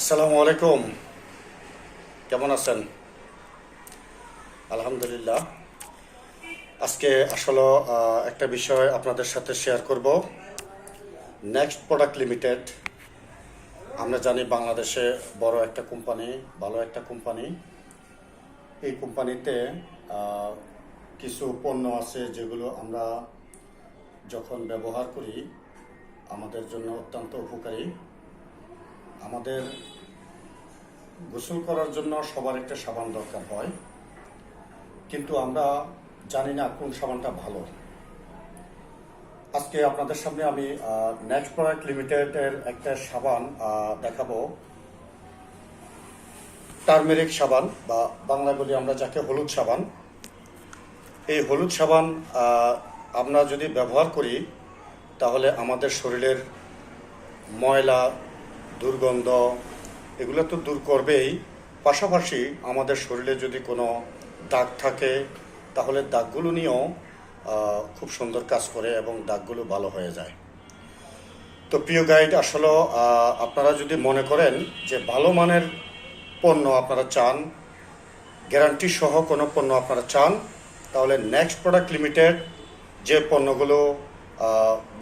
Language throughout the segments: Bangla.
আসসালামু আলাইকুম। কেমন আছেন? আলহামদুলিল্লাহ। আজকে আসলে একটা বিষয় আপনাদের সাথে শেয়ার করব। নেক্সট প্রোডাক্ট লিমিটেড, আমরা জানি বাংলাদেশে বড় একটা কোম্পানি, ভালো একটা কোম্পানি। এই কোম্পানিতে কিছু পণ্য আছে যেগুলো আমরা যখন ব্যবহার করি আমাদের জন্য অত্যন্ত উপকারী। আমাদের গোসল করার জন্য সবার একটা সাবান দরকার হয়, কিন্তু আমরা জানি না কোন সাবানটা ভালো। আজকে আপনাদের সামনে আমি নেক্সট প্রোডাক্ট লিমিটেডের একটা সাবান দেখাবো। টার্মেরিক সাবান বা বাংলায় বলি আমরা যাকে হলুদ সাবান। এই হলুদ সাবান আমরা যদি ব্যবহার করি তাহলে আমাদের শরীরের ময়লা, দুর্গন্ধ এগুলো তো দূর করবেই, পাশাপাশি আমাদের শরীরে যদি কোনো দাগ থাকে তাহলে দাগগুলো নিয়েও খুব সুন্দর কাজ করে এবং দাগগুলো ভালো হয়ে যায়। তো প্রিয় গাইড, আসলে আপনারা যদি মনে করেন যে ভালো মানের পণ্য আপনারা চান, গ্যারান্টি সহ কোনো পণ্য আপনারা চান, তাহলে নেক্সট প্রোডাক্ট লিমিটেড যে পণ্যগুলো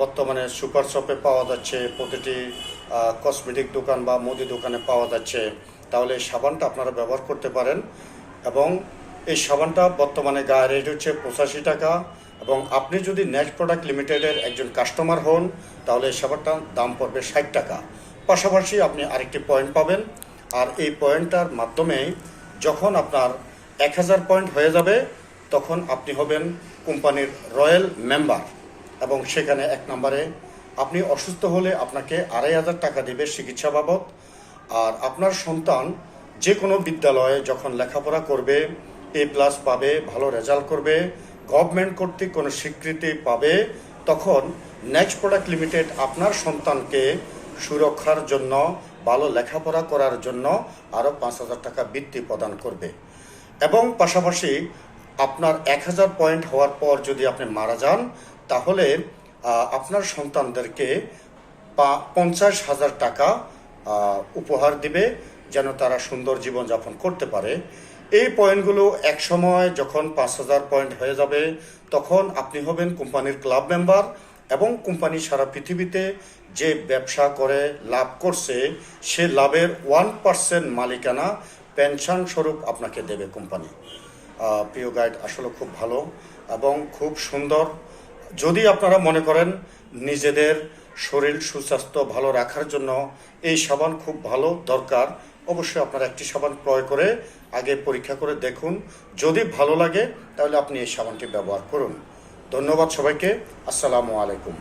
বর্তমানে সুপার শপে পাওয়া যাচ্ছে, প্রতিটি কসমেটিক দোকান বা মুদি দোকানে পাওয়া যাচ্ছে, তাহলে এই সাবানটা আপনারা ব্যবহার করতে পারেন। এবং এই সাবানটা বর্তমানে গায়ে রেট হচ্ছে 85 টাকা, এবং আপনি যদি নেক্সট প্রোডাক্ট লিমিটেডের একজন কাস্টমার হন তাহলে এই সাবানটার দাম পড়বে 60 টাকা। পাশাপাশি আপনি আরেকটি পয়েন্ট পাবেন, আর এই পয়েন্টটার মাধ্যমে যখন আপনার 1000 পয়েন্ট হয়ে যাবে তখন আপনি হবেন কোম্পানির রয়্যাল মেম্বার, এবং সেখানে 1 নম্বরে আপনি অসুস্থ হলে আপনাকে 2500 টাকা দেবে চিকিৎসা বাবদ। আর আপনার সন্তান যে কোনো বিদ্যালয়ে যখন লেখাপড়া করবে, A+ পাবে, ভালো রেজাল্ট করবে, গভর্নমেন্ট কর্তৃক কোনো স্বীকৃতি পাবে, তখন নেক্সট প্রোডাক্ট লিমিটেড আপনার সন্তানকে সুরক্ষার জন্য, ভালো লেখাপড়া করার জন্য আরও 5000 টাকা বৃত্তি প্রদান করবে। এবং পাশাপাশি আপনার 1000 পয়েন্ট হওয়ার পর যদি আপনি মারা যান তাহলে আপনার সন্তানদেরকে 50,000 টাকা উপহার দিবে, যেন তারা সুন্দর জীবনযাপন করতে পারে। এই পয়েন্টগুলো এক সময় যখন 5000 পয়েন্ট হয়ে যাবে তখন আপনি হবেন কোম্পানির ক্লাব মেম্বার, এবং কোম্পানি সারা পৃথিবীতে যে ব্যবসা করে লাভ করছে সে লাভের 1% মালিকানা পেনশন স্বরূপ আপনাকে দেবে কোম্পানি। প্রিয় গাইড, আসলে খুব ভালো এবং খুব সুন্দর। যদি আপনারা মনে করেন নিজেদের শরীর সুস্বাস্থ্য ভালো রাখার জন্য এই সাবান খুব ভালো দরকার, অবশ্যই আপনারা একটি সাবান ক্রয় করে আগে পরীক্ষা করে দেখুন। যদি ভালো লাগে তাহলে আপনি এই সাবানটি ব্যবহার করুন। ধন্যবাদ সবাইকে। আসসালামু আলাইকুম।